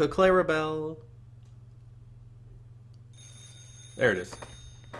Clarabelle. There it is.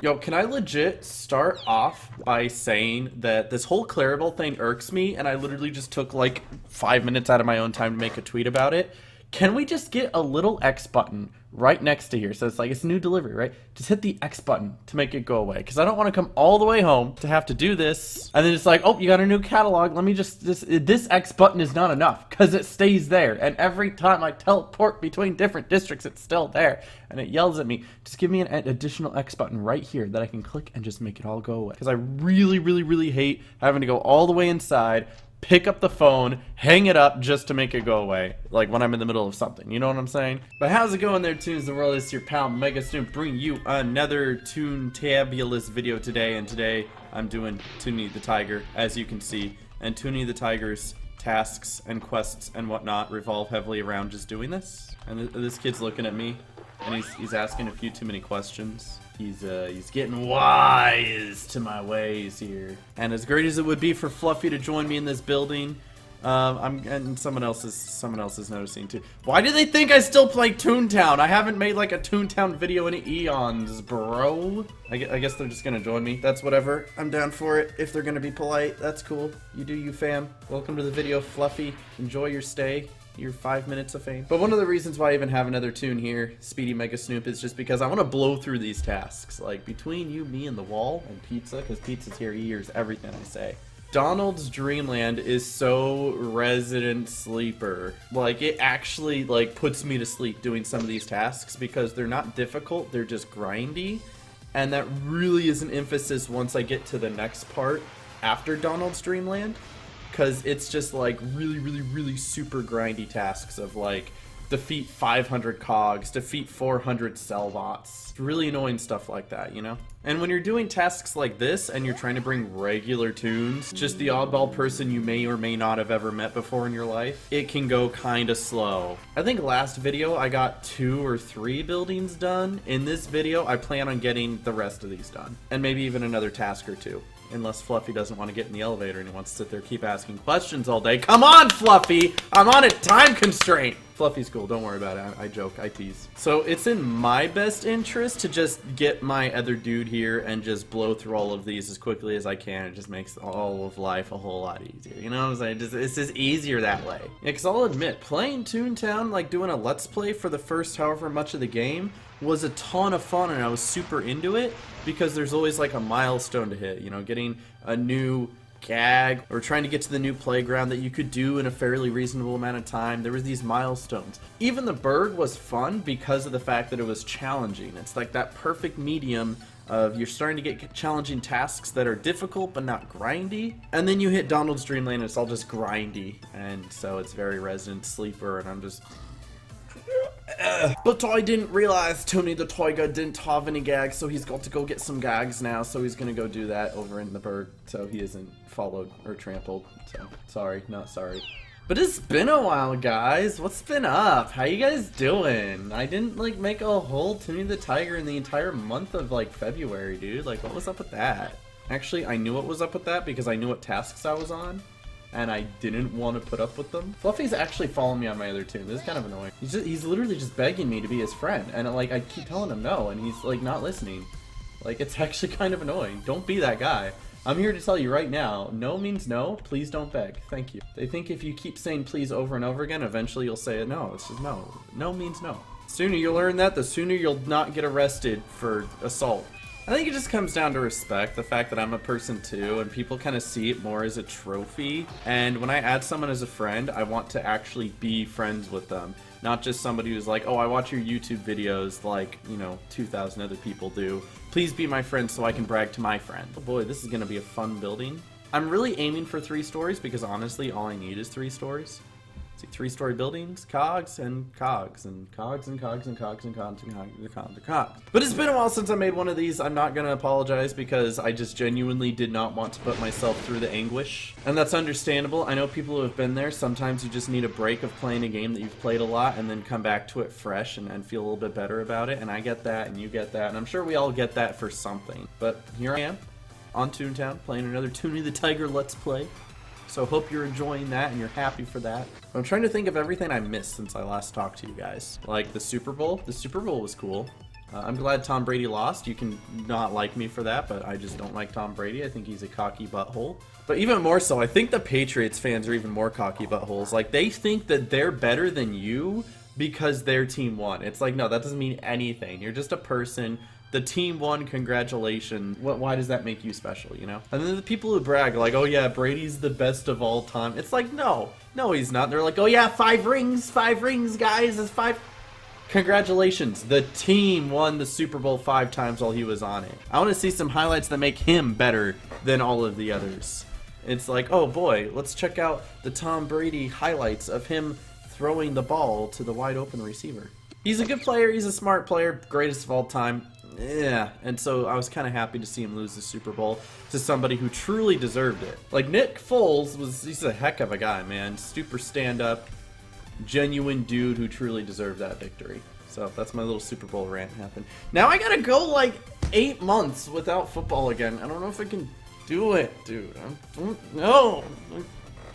Yo, can I legit start off by saying that this whole Clarabelle thing irks me, and I literally just took like 5 minutes out of my own time to make a tweet about it? Can we just get a little X button right next to here? So it's like, it's new delivery, right? Just hit the X button to make it go away. Because I don't want to come all the way home to have to do this. And then it's like, oh, you got a new catalog. Let me just, this X button is not enough. Because it stays there. And every time I teleport between different districts, it's still there. And it yells at me. Just give me an additional X button right here that I can click and just make it all go away. Because I really, really, really hate having to go all the way inside, pick up the phone, hang it up just to make it go away, like when I'm in the middle of something, you know what I'm saying? But how's it going there, Toons the World? It's your pal Mega Snoop bringing you another Toontabulous video today, and today I'm doing Toonie the Tiger, as you can see, and Toonie the Tiger's tasks and quests and whatnot revolve heavily around just doing this. And this kid's looking at me, and he's asking a few too many questions. He's getting wise to my ways here. And as great as it would be for Fluffy to join me in this building, and someone else is noticing too. Why do they think I still play Toontown? I haven't made like a Toontown video in eons, bro. I guess they're just gonna join me. That's whatever. I'm down for it. If they're gonna be polite, that's cool. You do you, fam. Welcome to the video, Fluffy. Enjoy your stay. Your 5 minutes of fame. But one of the reasons why I even have another tune here, Speedy Mega Snoop, is just because I want to blow through these tasks. Like, between you, me, and the wall, and Pizza, because Pizza's here, he hears everything I say. Donald's Dreamland is so resident sleeper. Like, it actually, like, puts me to sleep doing some of these tasks because they're not difficult, they're just grindy. And that really is an emphasis once I get to the next part after Donald's Dreamland. Because it's just like really, really, really super grindy tasks of like defeat 500 cogs, defeat 400 cell bots. Really annoying stuff like that, you know? And when you're doing tasks like this and you're trying to bring regular tunes, just the oddball person you may or may not have ever met before in your life, it can go kind of slow. I think last video I got 2 or 3 buildings done. In this video, I plan on getting the rest of these done. And maybe even another task or 2. Unless Fluffy doesn't want to get in the elevator and he wants to sit there keep asking questions all day. Come on, Fluffy! I'm on a time constraint! Fluffy's cool, don't worry about it. I joke, I tease. So it's in my best interest to just get my other dude here and just blow through all of these as quickly as I can. It just makes all of life a whole lot easier. You know what I'm saying? It's just easier that way. Yeah, because I'll admit, playing Toontown, like doing a Let's Play for the first however much of the game, was a ton of fun and I was super into it because there's always like a milestone to hit, you know, getting a new gag or trying to get to the new playground that you could do in a fairly reasonable amount of time. There was these milestones. Even the Berg was fun because of the fact that it was challenging. It's like that perfect medium of you're starting to get challenging tasks that are difficult but not grindy, and then you hit Donald's Dreamland and it's all just grindy, and so it's very resident sleeper, and I'm just but I didn't realize Toonie the Tiger didn't have any gags, so he's got to go get some gags now, so he's gonna go do that over in the Berg, so he isn't followed or trampled, so sorry, not sorry. But it's been a while, guys. What's been up? How you guys doing? I didn't like make a whole Toonie the Tiger in the entire month of like February, dude. Like, what was up with that? Actually, I knew what was up with that because I knew what tasks I was on, and I didn't want to put up with them. Fluffy's actually following me on my other tune. This is kind of annoying. He's literally just begging me to be his friend, and like I keep telling him no, and he's like not listening. Like, it's actually kind of annoying. Don't be that guy. I'm here to tell you right now, no means no. Please don't beg. Thank you. They think if you keep saying please over and over again, eventually you'll say no. It's just no. No means no. The sooner you learn that, the sooner you'll not get arrested for assault. I think it just comes down to respect, the fact that I'm a person too, and people kind of see it more as a trophy. And when I add someone as a friend, I want to actually be friends with them. Not just somebody who's like, oh, I watch your YouTube videos like, you know, 2,000 other people do. Please be my friend so I can brag to my friend. Oh boy, this is going to be a fun building. I'm really aiming for 3 stories because honestly, all I need is 3 stories. See, 3-story buildings, cogs, and cogs, and cogs, and cogs, and cogs, and cogs, and cogs, and cogs, and cogs. But it's been a while since I made one of these. I'm not gonna apologize because I just genuinely did not want to put myself through the anguish. And that's understandable. I know people who have been there. Sometimes you just need a break of playing a game that you've played a lot and then come back to it fresh and feel a little bit better about it. And I get that, and you get that, and I'm sure we all get that for something. But here I am. on Toontown, playing another Toonie the Tiger Let's Play. So hope you're enjoying that and you're happy for that. I'm trying to think of everything I missed since I last talked to you guys. Like the Super Bowl. The Super Bowl was cool. I'm glad Tom Brady lost. You can not like me for that, but I just don't like Tom Brady. I think he's a cocky butthole. But even more so, I think the Patriots fans are even more cocky buttholes. Like, they think that they're better than you because their team won. It's like, no, that doesn't mean anything. You're just a person. The team won, congratulations. Why does that make you special, you know? And then the people who brag, like, oh yeah, Brady's the best of all time. It's like, no, he's not. They're like, oh yeah, 5 rings, guys, it's 5. Congratulations, the team won the Super Bowl 5 times while he was on it. I want to see some highlights that make him better than all of the others. It's like, oh boy, let's check out the Tom Brady highlights of him throwing the ball to the wide open receiver. He's a good player, he's a smart player, greatest of all time. Yeah, and so I was kind of happy to see him lose the Super Bowl to somebody who truly deserved it. Like Nick Foles he's a heck of a guy, man. Super stand-up, genuine dude who truly deserved that victory. So that's my little Super Bowl rant happened. Now I gotta go like 8 months without football again. I don't know if I can do it, dude. I'm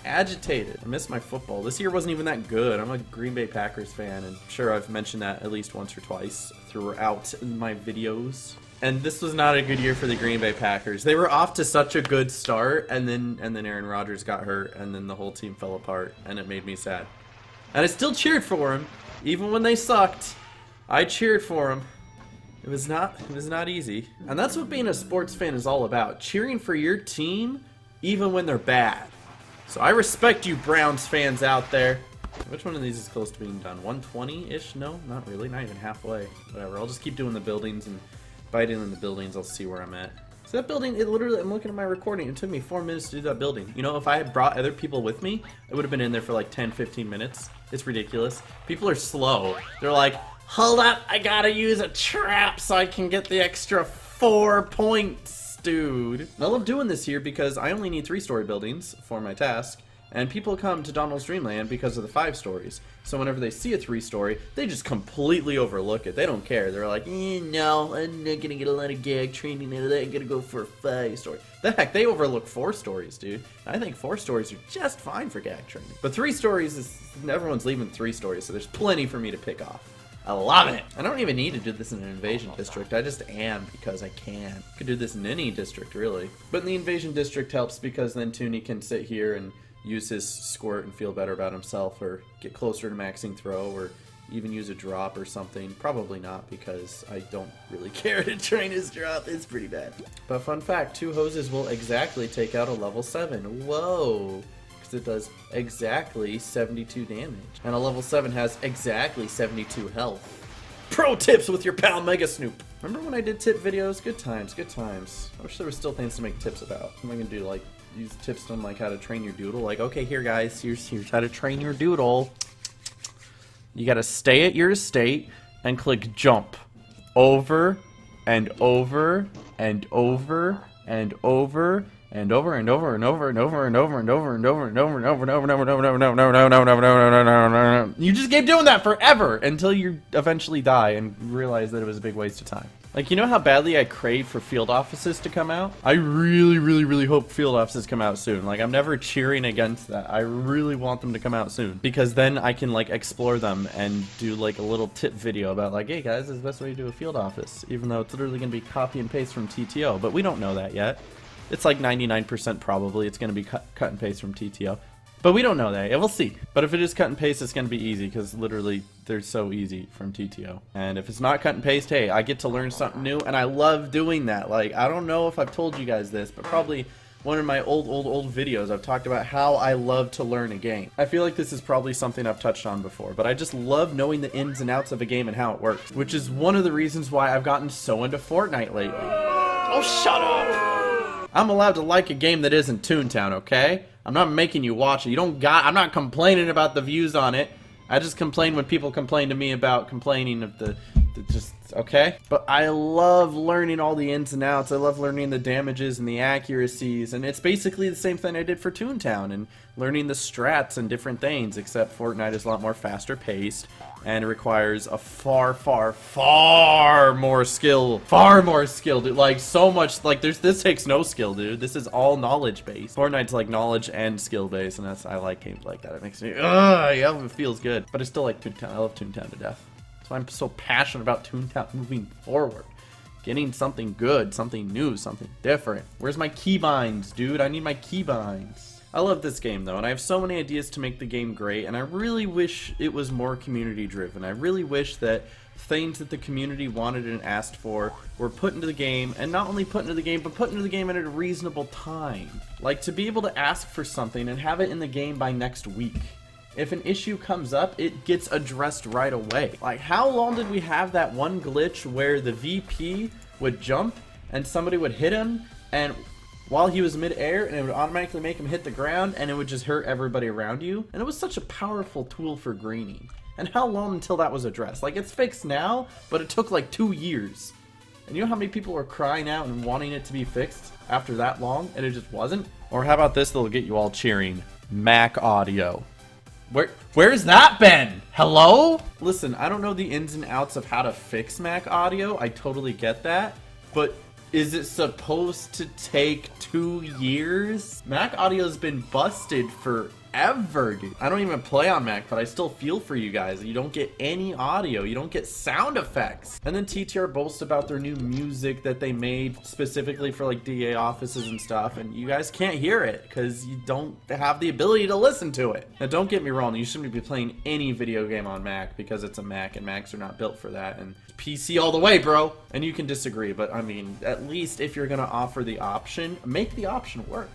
agitated. I miss my football. This year wasn't even that good. I'm a Green Bay Packers fan, and sure, I've mentioned that at least once or twice throughout my videos. And this was not a good year for the Green Bay Packers. They were off to such a good start, and then Aaron Rodgers got hurt, and then the whole team fell apart, and it made me sad. And I still cheered for him, even when they sucked. I cheered for him. It was not easy. And that's what being a sports fan is all about. Cheering for your team, even when they're bad. So I respect you Browns fans out there. Which one of these is close to being done? 120-ish? No, not really. Not even halfway. Whatever. I'll just keep doing the buildings, and by doing the buildings, I'll see where I'm at. So that building, it literally, I'm looking at my recording, it took me 4 minutes to do that building. You know, if I had brought other people with me, I would have been in there for like 10, 15 minutes. It's ridiculous. People are slow. They're like, hold up, I gotta use a trap so I can get the extra 4 points. Dude. I love doing this here because I only need 3-story buildings for my task, and people come to Donald's Dreamland because of the 5 stories. So whenever they see a 3-story, they just completely overlook it. They don't care. They're like, no, I'm not gonna get a lot of gag training out of that. I'm gonna go for a 5-story. The heck, they overlook 4 stories, dude. I think 4 stories are just fine for gag training. But 3 stories is, everyone's leaving 3 stories, so there's plenty for me to pick off. I love it! I don't even need to do this in an invasion district, I just am because I can. I could do this in any district, really. But in the invasion district helps because then Toonie can sit here and use his squirt and feel better about himself, or get closer to maxing throw, or even use a drop or something. Probably not, because I don't really care to train his drop. It's pretty bad. But fun fact, 2 hoses will exactly take out a level 7. Whoa! It does exactly 72 damage, and a level 7 has exactly 72 health. Pro tips with your pal Mega Snoop. Remember when I did tip videos? Good times, good times. I wish there were still things to make tips about. What am I gonna do? Like use tips on like how to train your doodle? Like, okay, here guys, here's how to train your doodle. You gotta stay at your estate and click jump over and over and over and over and over and over and over and over and over and over and over and over and over and over and over and over and over. You just keep doing that forever until you eventually die and realize that it was a big waste of time. Like, you know how badly I crave for field offices to come out? I really hope field offices come out soon. Like, I'm never cheering against that. I really want them to come out soon, because then I can like explore them and do like a little tip video about like, hey guys, this is the best way to do a field office, even though it's literally gonna be copy and paste from TTO, but we don't know that yet. It's like 99% probably it's going to be cut and paste from TTO. But we don't know that. Yeah, we'll see. But if it is cut and paste, it's going to be easy, because literally they're so easy from TTO. And if it's not cut and paste, hey, I get to learn something new, and I love doing that. Like, I don't know if I've told you guys this, but probably one of my old videos, I've talked about how I love to learn a game. I feel like this is probably something I've touched on before, but I just love knowing the ins and outs of a game and how it works, which is one of the reasons why I've gotten so into Fortnite lately. Oh, shut up! I'm allowed to like a game that isn't Toontown, okay? I'm not making you watch it. I'm not complaining about the views on it. I just complain when people complain to me about complaining of the Just, okay? But I love learning all the ins and outs. I love learning the damages and the accuracies, and it's basically the same thing I did for Toontown, and learning the strats and different things, except Fortnite is a lot more faster paced, and it requires a far more skill. Far more skill, dude. Like, so much, like, this takes no skill, dude. This is all knowledge based. Fortnite's like knowledge and skill based, and I like games like that. It makes me, yeah, it feels good. But I still like Toontown. I love Toontown to death. That's why I'm so passionate about Toontown moving forward. Getting something good, something new, something different. Where's my keybinds, dude? I need my keybinds. I love this game though, and I have so many ideas to make the game great, and I really wish it was more community driven. I really wish that things that the community wanted and asked for were put into the game, and not only put into the game, but put into the game at a reasonable time. Like, to be able to ask for something and have it in the game by next week. If an issue comes up, it gets addressed right away. Like, how long did we have that one glitch where the VP would jump and somebody would hit him, and while he was mid-air, and it would automatically make him hit the ground, and it would just hurt everybody around you? And it was such a powerful tool for greening. And how long until that was addressed? Like, it's fixed now, but it took like 2 years. And you know how many people were crying out and wanting it to be fixed after that long, and it just wasn't? Or how about this that'll get you all cheering? Mac audio. Where's that been? Hello? Listen, I don't know the ins and outs of how to fix Mac audio. I totally get that. But is it supposed to take 2 years? Mac audio's been busted forever, dude. I don't even play on Mac, but I still feel for you guys. You don't get any audio. You don't get sound effects. And then TTR boasts about their new music that they made specifically for like DA offices and stuff, and you guys can't hear it because you don't have the ability to listen to it. Now, don't get me wrong. You shouldn't be playing any video game on Mac because it's a Mac, and Macs are not built for that. And PC all the way, bro. And you can disagree, but I mean, at least if you're gonna offer the option, make the option work.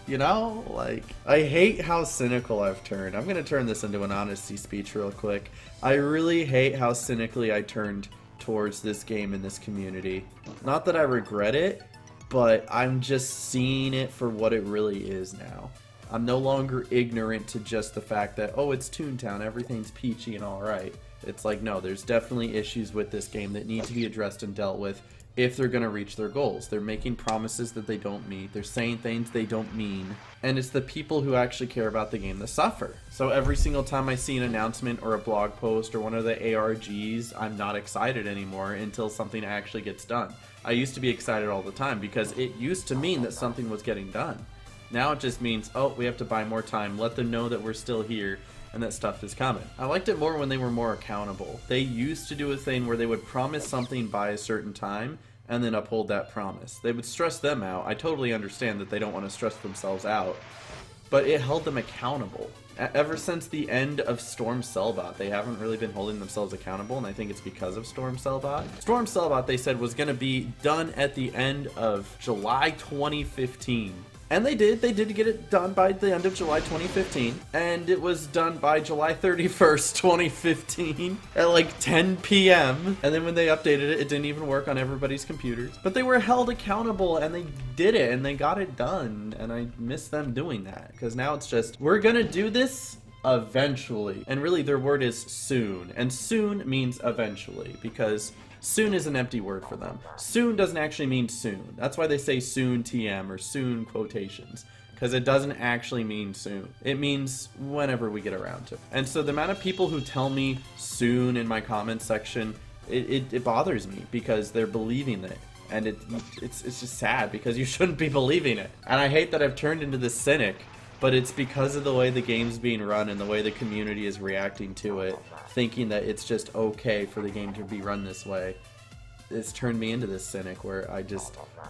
You know, like, I hate how cynical I've turned. I'm gonna turn this into an honesty speech real quick. I really hate how cynically I turned towards this game and this community. Not that I regret it, but I'm just seeing it for what it really is now. I'm no longer ignorant to just the fact that, oh, it's Toontown, everything's peachy and alright. It's like, no, there's definitely issues with this game that need to be addressed and dealt with if they're going to reach their goals. They're making promises that they don't meet. They're saying things they don't mean. And it's the people who actually care about the game that suffer. So every single time I see an announcement or a blog post or one of the ARGs, I'm not excited anymore until something actually gets done. I used to be excited all the time because it used to mean that something was getting done. Now it just means, oh, we have to buy more time. Let them know that we're still here and that stuff is coming. I liked it more when they were more accountable. They used to do a thing where they would promise something by a certain time and then uphold that promise. They would stress them out. I totally understand that they don't want to stress themselves out, but it held them accountable. Ever since the end of Storm Cellbot, they haven't really been holding themselves accountable, and I think it's because of Storm Cellbot. Storm Cellbot, they said, was going to be done at the end of July 2015. And they did get it done by the end of July 2015, and it was done by July 31st, 2015 at like 10 p.m. And then when they updated it, it didn't even work on everybody's computers. But they were held accountable, and they did it, and they got it done, and I miss them doing that, because now it's just, we're gonna do this eventually. And really their word is soon, and soon means eventually, because soon is an empty word for them. Soon doesn't actually mean soon. That's why they say soon TM or soon quotations, because it doesn't actually mean soon. It means whenever we get around to it. And so the amount of people who tell me soon in my comments section, it bothers me because they're believing it. And it's just sad because you shouldn't be believing it. And I hate that I've turned into this cynic, but it's because of the way the game's being run and the way the community is reacting to it, thinking that it's just okay for the game to be run this way. It's turned me into this cynic where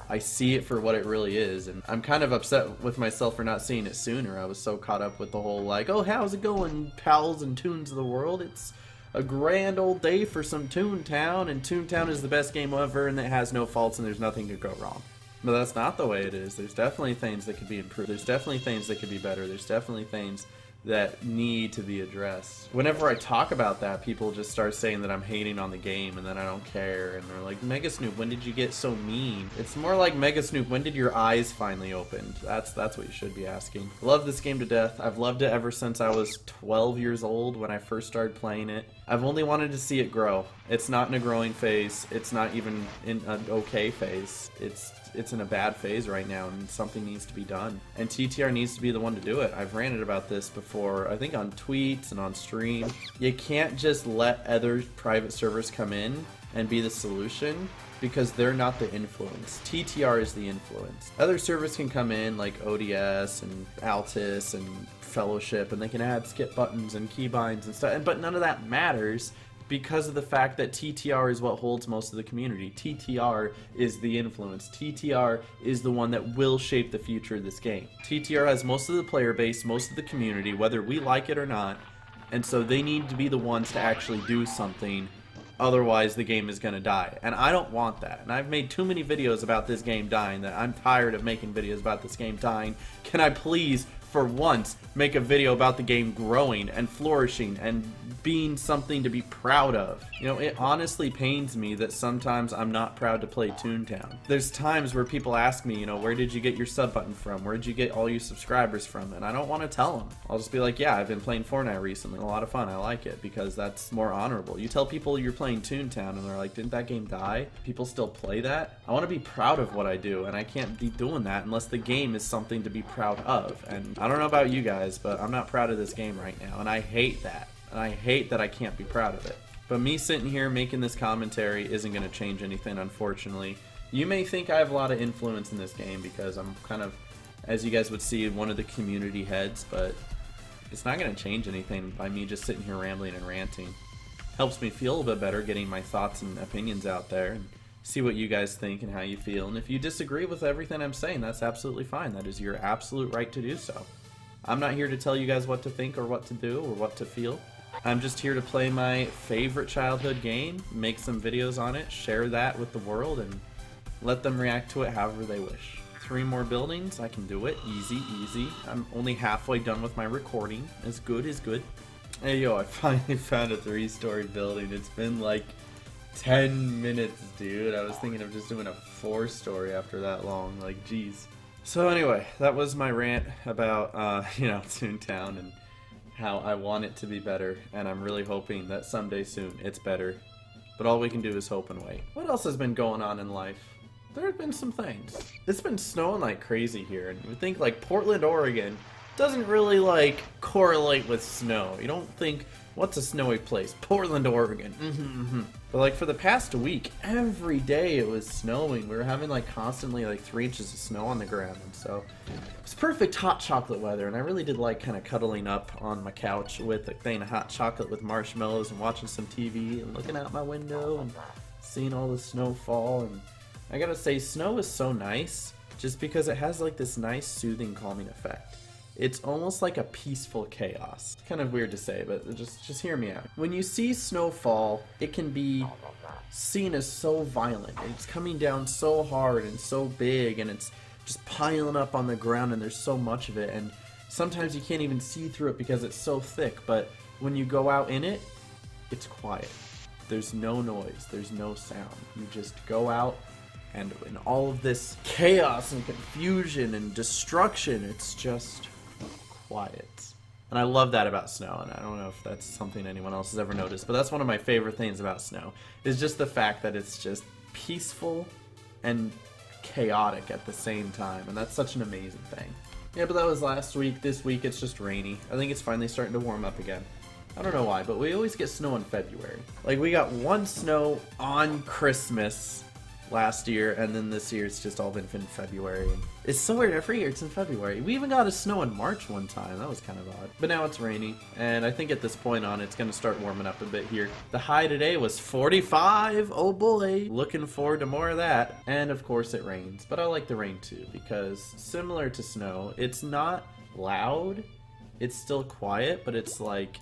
I see it for what it really is, and I'm kind of upset with myself for not seeing it sooner. I was so caught up with the whole like, oh, how's it going, pals and tunes of the world? It's a grand old day for some Toontown, and Toontown is the best game ever, and it has no faults and there's nothing to go wrong. But that's not the way it is. There's definitely things that could be improved. There's definitely things that could be better. There's definitely things that need to be addressed. Whenever I talk about that, people just start saying that I'm hating on the game and then I don't care, and they're like, Mega Snoop, when did you get so mean? It's more like, Mega Snoop, when did your eyes finally open? That's what you should be asking. I love this game to death. I've loved it ever since I was 12 years old when I first started playing it. I've only wanted to see it grow. It's not in a growing phase. It's not even in an okay phase. It's in a bad phase right now, and something needs to be done. And TTR needs to be the one to do it. I've ranted about this before, I think on tweets and on stream. You can't just let other private servers come in and be the solution, because they're not the influence. TTR is the influence. Other servers can come in like ODS and Altus and Fellowship, and they can add skip buttons and keybinds and stuff, but none of that matters because of the fact that TTR is what holds most of the community. TTR is the influence. TTR is the one that will shape the future of this game. TTR has most of the player base, most of the community, whether we like it or not, and so they need to be the ones to actually do something. Otherwise, the game is going to die. And I don't want that. And I've made too many videos about this game dying that I'm tired of making videos about this game dying. Can I please, for once, make a video about the game growing and flourishing and being something to be proud of? You know, it honestly pains me that sometimes I'm not proud to play Toontown. There's times where people ask me, you know, where did you get your sub button from? Where did you get all your subscribers from? And I don't want to tell them. I'll just be like, yeah, I've been playing Fortnite recently. A lot of fun. I like it because that's more honorable. You tell people you're playing Toontown and they're like, didn't that game die? People still play that? I want to be proud of what I do, and I can't be doing that unless the game is something to be proud of. And I don't know about you guys, but I'm not proud of this game right now, and I hate that. And I hate that I can't be proud of it. But me sitting here making this commentary isn't going to change anything, unfortunately. You may think I have a lot of influence in this game because I'm kind of, as you guys would see, one of the community heads, but it's not going to change anything by me just sitting here rambling and ranting. Helps me feel a bit better getting my thoughts and opinions out there and see what you guys think and how you feel. And if you disagree with everything I'm saying, that's absolutely fine. That is your absolute right to do so. I'm not here to tell you guys what to think or what to do or what to feel. I'm just here to play my favorite childhood game, make some videos on it, share that with the world, and let them react to it however they wish. 3 more buildings, I can do it. Easy, easy. I'm only halfway done with my recording. As good as good. Hey yo, I finally found a 3-story building. It's been like 10 minutes, dude. I was thinking of just doing a 4-story after that long. Like, geez. So anyway, that was my rant about, you know, Toontown and how I want it to be better, and I'm really hoping that someday soon it's better. But all we can do is hope and wait. What else has been going on in life? There have been some things. It's been snowing like crazy here, and you would think like Portland, Oregon doesn't really like correlate with snow. You don't think, what's a snowy place? Portland, Oregon. But like for the past week, every day it was snowing. We were having like constantly like 3 inches of snow on the ground, and so it was perfect hot chocolate weather. And I really did like kind of cuddling up on my couch with a thing of hot chocolate with marshmallows and watching some TV and looking out my window and seeing all the snow fall. And I gotta say, snow is so nice just because it has like this nice soothing, calming effect. It's almost like a peaceful chaos. It's kind of weird to say, but just hear me out. When you see snow fall, it can be seen as so violent. It's coming down so hard and so big, and it's just piling up on the ground, and there's so much of it, and sometimes you can't even see through it because it's so thick. But when you go out in it, it's quiet. There's no noise, there's no sound. You just go out, and in all of this chaos and confusion and destruction, it's just quiet. And I love that about snow, and I don't know if that's something anyone else has ever noticed, but that's one of my favorite things about snow, is just the fact that it's just peaceful and chaotic at the same time, and that's such an amazing thing. Yeah, but that was last week. This week it's just rainy. I think it's finally starting to warm up again. I don't know why, but we always get snow in February. Like, we got one snow on Christmas last year, and then this year it's just all been in February. And it's so weird, every year it's in February. We even got a snow in March one time. That was kind of odd. But now it's rainy, and I think at this point on it's going to start warming up a bit here. The high today was 45. Oh boy. Looking forward to more of that. And of course it rains, but I like the rain too, because similar to snow, it's not loud. It's still quiet, but it's like,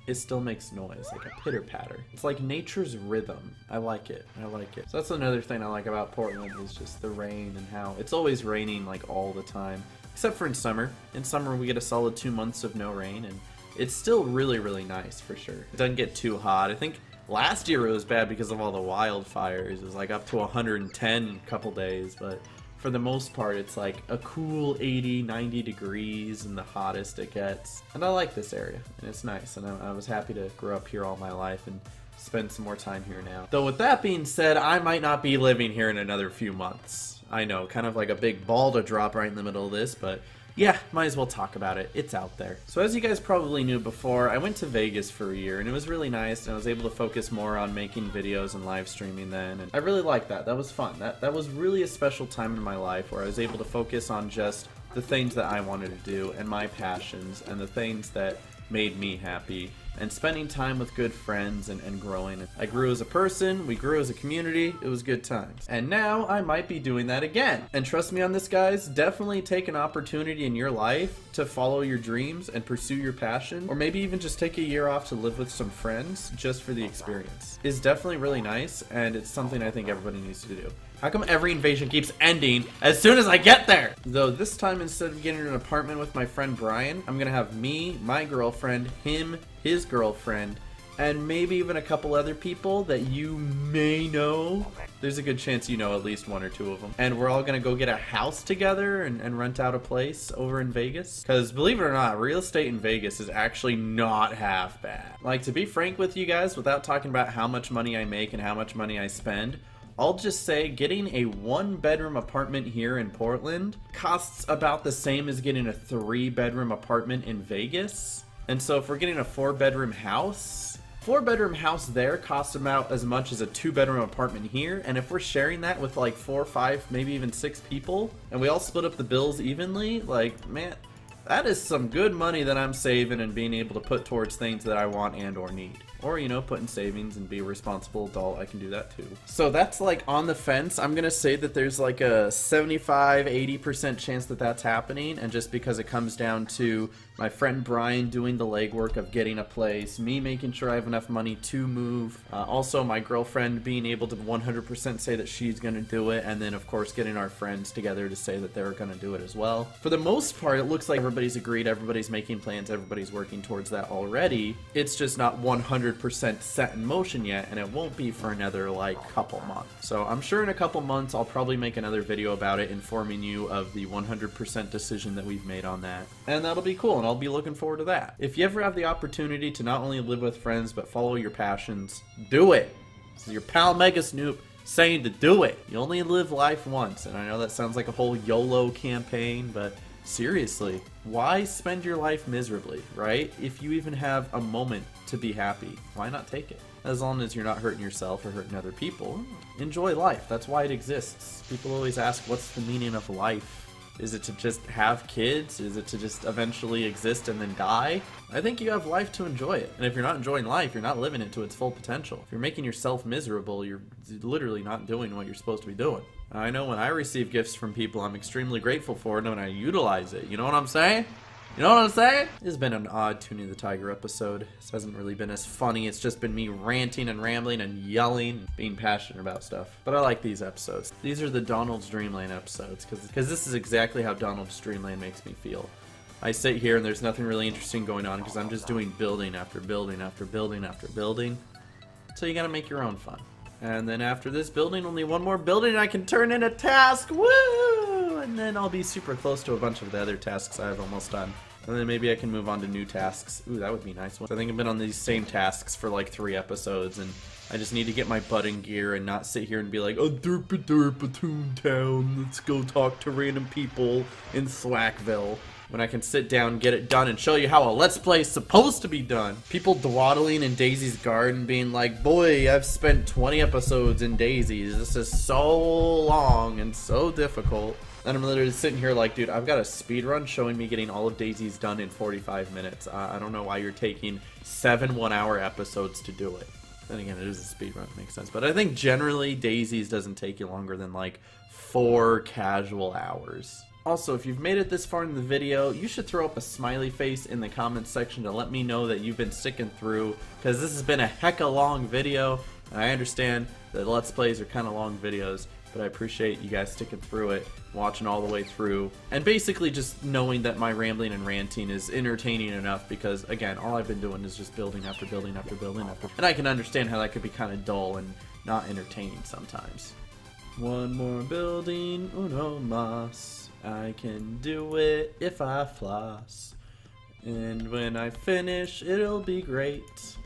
it still makes noise, like a pitter patter. It's like nature's rhythm. I like it. I like it. So that's another thing I like about Portland, is just the rain and how it's always raining like all the time. except for in summer. In summer we get a solid 2 months of no rain, and it's still really, really nice for sure. It doesn't get too hot. I think last year it was bad because of all the wildfires. It was like up to 110 a couple days, but for the most part it's like a cool 80, 90 degrees and the hottest it gets. And I like this area, and it's nice, and I was happy to grow up here all my life and spend some more time here now. Though with that being said, I might not be living here in another few months. I know, kind of like a big ball to drop right in the middle of this, but yeah, might as well talk about it. It's out there. So as you guys probably knew before, I went to Vegas for a year, and it was really nice, and I was able to focus more on making videos and live streaming then, and I really liked that. That was fun. That was really a special time in my life where I was able to focus on just the things that I wanted to do and my passions and the things that made me happy, and spending time with good friends and growing. I grew as a person, we grew as a community, it was good times. And now I might be doing that again. And trust me on this, guys, definitely take an opportunity in your life to follow your dreams and pursue your passion, or maybe even just take a year off to live with some friends just for the experience. It's definitely really nice, and it's something I think everybody needs to do. How come every invasion keeps ending as soon as I get there? Though this time, instead of getting an apartment with my friend Brian, I'm gonna have me, my girlfriend, him, his girlfriend, and maybe even a couple other people that you may know. There's a good chance you know at least one or two of them. And we're all gonna go get a house together and rent out a place over in Vegas. Because believe it or not, real estate in Vegas is actually not half bad. Like, to be frank with you guys, without talking about how much money I make and how much money I spend, I'll just say getting a 1-bedroom apartment here in Portland costs about the same as getting a 3-bedroom apartment in Vegas. And so if we're getting a 4-bedroom house, 4-bedroom house there costs about as much as a 2-bedroom apartment here. And if we're sharing that with like 4, 5, maybe even 6 people, and we all split up the bills evenly, like, man, that is some good money that I'm saving and being able to put towards things that I want and or need. Or, you know, put in savings and be a responsible adult. I can do that too. So that's like on the fence. I'm gonna say that there's like a 75-80% chance that that's happening, and just because it comes down to my friend Brian doing the legwork of getting a place, me making sure I have enough money to move, also my girlfriend being able to 100% say that she's gonna do it, and then of course getting our friends together to say that they're gonna do it as well. For the most part, it looks like everybody's agreed, everybody's making plans, everybody's working towards that already. It's just not 100% set in motion yet, and it won't be for another like couple months. So I'm sure in a couple months I'll probably make another video about it, informing you of the 100% decision that we've made on that, and that'll be cool, and I'll be looking forward to that. If you ever have the opportunity to not only live with friends but follow your passions, do it. This is your pal Mega Snoop saying to do it. You only live life once, and I know that sounds like a whole YOLO campaign, but seriously, why spend your life miserably, right? If you even have a moment to be happy, why not take it? As long as you're not hurting yourself or hurting other people, enjoy life. That's why it exists. People always ask, what's the meaning of life? Is it to just have kids? Is it to just eventually exist and then die? I think you have life to enjoy it. And if you're not enjoying life, you're not living it to its full potential. If you're making yourself miserable, you're literally not doing what you're supposed to be doing. I know when I receive gifts from people, I'm extremely grateful for it and when I utilize it. You know what I'm saying? You know what I'm saying? This has been an odd Toonie the Tiger episode. This hasn't really been as funny. It's just been me ranting and rambling and yelling, being passionate about stuff. But I like these episodes. These are the Donald's Dreamland episodes, because this is exactly how Donald's Dreamland makes me feel. I sit here and there's nothing really interesting going on because I'm just doing building after building after building after building. So you gotta make your own fun. And then after this building, only one more building and I can turn in a task. Woo! And then I'll be super close to a bunch of the other tasks I've almost done. And then maybe I can move on to new tasks. Ooh, that would be a nice one. I think I've been on these same tasks for like 3 episodes, and I just need to get my butt in gear and not sit here and be like, oh, derpa derpa Toontown, let's go talk to random people in Thwackville. When I can sit down, get it done, and show you how a Let's Play is supposed to be done. People dawdling in Daisy's garden being like, boy, I've spent 20 episodes in Daisy's. This is so long and so difficult. And I'm literally sitting here like, dude, I've got a speed run showing me getting all of Daisy's done in 45 minutes. I don't know why you're taking 7 one-hour episodes to do it. Then again, it is a speed run, it makes sense. But I think generally Daisy's doesn't take you longer than like 4 casual hours. Also, if you've made it this far in the video, you should throw up a smiley face in the comments section to let me know that you've been sticking through, because this has been a hecka long video, and I understand that Let's Plays are kind of long videos, but I appreciate you guys sticking through it, watching all the way through, and basically just knowing that my rambling and ranting is entertaining enough because, again, all I've been doing is just building after building after building after, and I can understand how that could be kind of dull and not entertaining sometimes. One more building, uno mas. I can do it if I floss. And when I finish, it'll be great.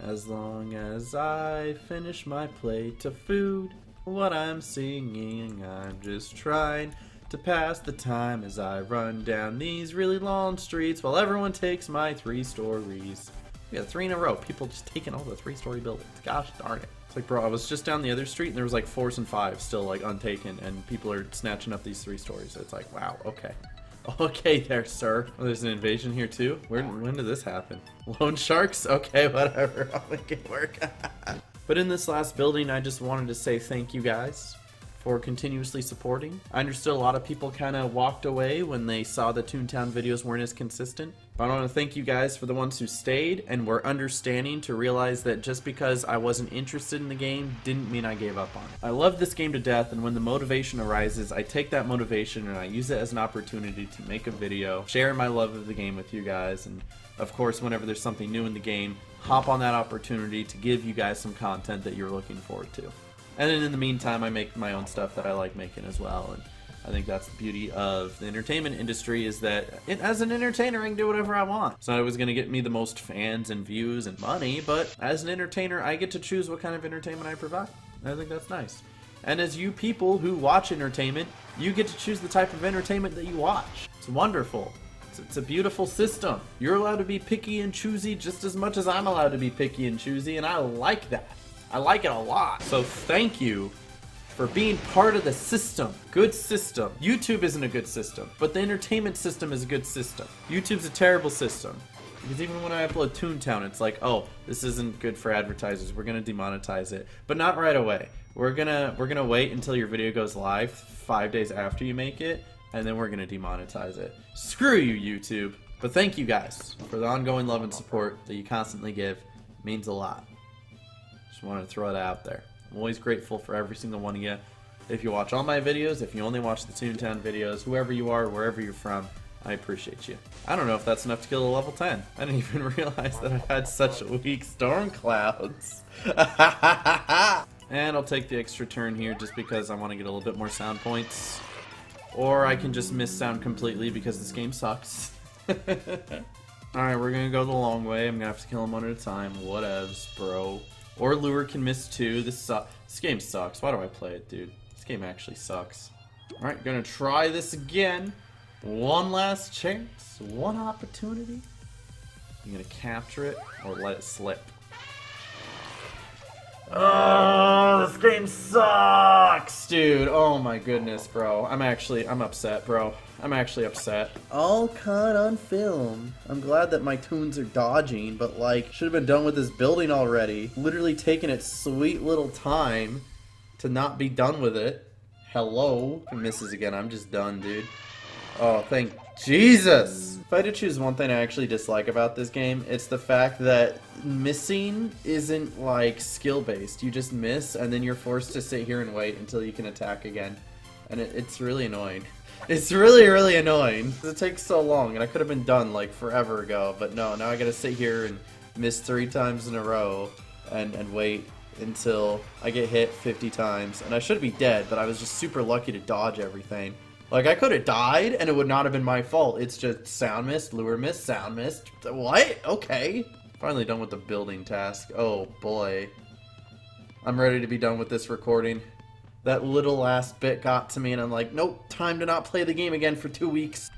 As long as I finish my plate of food. What I'm singing, I'm just trying to pass the time as I run down these really long streets while everyone takes my 3 stories. We got 3 in a row. People just taking all the 3-story buildings. Gosh darn it. It's like, bro, I was just down the other street and there was like 4s and 5s still like untaken and people are snatching up these 3 stories. It's like, wow, okay. Okay there, sir. Oh, there's an invasion here too? When did this happen? Loan sharks? Okay, whatever. I'll make it work. But in this last building, I just wanted to say thank you guys for continuously supporting. I understood a lot of people kind of walked away when they saw the Toontown videos weren't as consistent. But I want to thank you guys for the ones who stayed and were understanding to realize that just because I wasn't interested in the game didn't mean I gave up on it. I love this game to death, and when the motivation arises, I take that motivation and I use it as an opportunity to make a video, share my love of the game with you guys, and of course, whenever there's something new in the game, hop on that opportunity to give you guys some content that you're looking forward to. And then in the meantime, I make my own stuff that I like making as well. And I think that's the beauty of the entertainment industry is that as an entertainer, I can do whatever I want. It's not always going to get me the most fans and views and money, but as an entertainer, I get to choose what kind of entertainment I provide. And I think that's nice. And as you people who watch entertainment, you get to choose the type of entertainment that you watch. It's wonderful. It's a beautiful system. You're allowed to be picky and choosy just as much as I'm allowed to be picky and choosy, and I like that. I like it a lot. So thank you for being part of the system. Good system. YouTube isn't a good system, but the entertainment system is a good system. YouTube's a terrible system. Because even when I upload Toontown, it's like, oh, this isn't good for advertisers. We're gonna demonetize it. But not right away. We're gonna wait until your video goes live 5 days after you make it, and then we're gonna demonetize it. Screw you, YouTube. But thank you guys for the ongoing love and support that you constantly give. It means a lot. Just wanted to throw that out there. I'm always grateful for every single one of you. If you watch all my videos, if you only watch the Toontown videos, whoever you are, wherever you're from, I appreciate you. I don't know if that's enough to kill a level 10. I didn't even realize that I had such weak storm clouds. And I'll take the extra turn here just because I want to get a little bit more sound points. Or I can just miss sound completely because this game sucks. Alright, we're gonna go the long way. I'm gonna have to kill him one at a time. Whatevs, bro. Or Lure can miss too. This game sucks. Why do I play it, dude? This game actually sucks. Alright, gonna try this again. One last chance. One opportunity. I'm gonna capture it or let it slip. Oh, this game sucks, dude. Oh my goodness, bro. I'm upset, bro. I'm actually upset. All caught on film. I'm glad that my toons are dodging, but like, should have been done with this building already. Literally taking its sweet little time to not be done with it. Hello. If it misses again, I'm just done, dude. Oh, thank Jesus! If I had to choose one thing I actually dislike about this game, it's the fact that missing isn't like skill-based. You just miss, and then you're forced to sit here and wait until you can attack again. And it's really annoying. It's really, really annoying. It takes so long, and I could have been done like forever ago, but no, now I gotta sit here and miss 3 times in a row and wait until I get hit 50 times. And I should be dead, but I was just super lucky to dodge everything. Like, I could have died, and it would not have been my fault. It's just sound missed, lure missed, sound missed. What? Okay. Finally done with the building task. Oh, boy. I'm ready to be done with this recording. That little last bit got to me, and I'm like, nope, time to not play the game again for 2 weeks.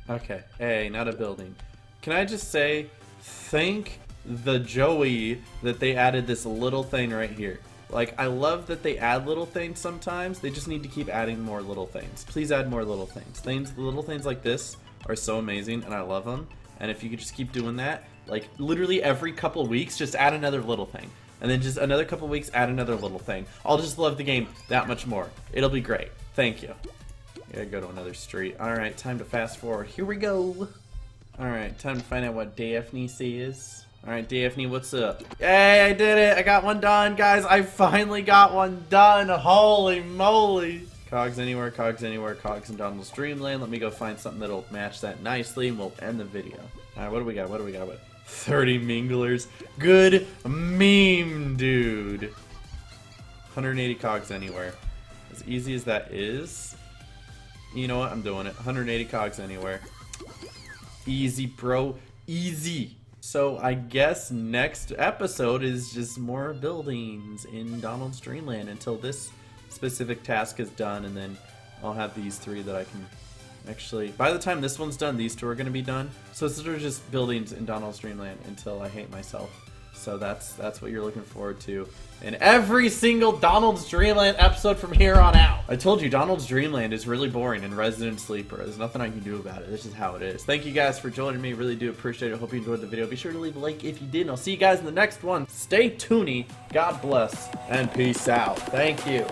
Okay. Hey, not a building. Can I just say, thank the Joey that they added this little thing right here. Like, I love that they add little things sometimes. They just need to keep adding more little things. Please add more little things. Little things like this are so amazing, and I love them. And if you could just keep doing that, like, literally every couple weeks, just add another little thing. And then just another couple weeks, add another little thing. I'll just love the game that much more. It'll be great. Thank you. Gotta go to another street. Alright, time to fast forward. Here we go. Alright, time to find out what Daphne is. Alright, Daphne, what's up? Yay, I did it! I got one done, guys! I finally got one done! Holy moly! Cogs anywhere, cogs in Donald's Dreamland. Let me go find something that'll match that nicely, and we'll end the video. Alright, what do we got? 30 minglers. Good meme, dude. 180 cogs anywhere. As easy as that is, you know what? I'm doing it. 180 cogs anywhere. Easy, bro. Easy. So I guess next episode is just more buildings in Donald's Dreamland until this specific task is done, and then I'll have these 3 that I can actually, by the time this one's done, these 2 are going to be done. So it's sort of just buildings in Donald's Dreamland until I hate myself. So that's what you're looking forward to in every single Donald's Dreamland episode from here on out. I told you, Donald's Dreamland is really boring and Resident Sleeper. There's nothing I can do about it. This is how it is. Thank you guys for joining me. Really do appreciate it. Hope you enjoyed the video. Be sure to leave a like if you did, and I'll see you guys in the next one. Stay toony. God bless, and peace out. Thank you.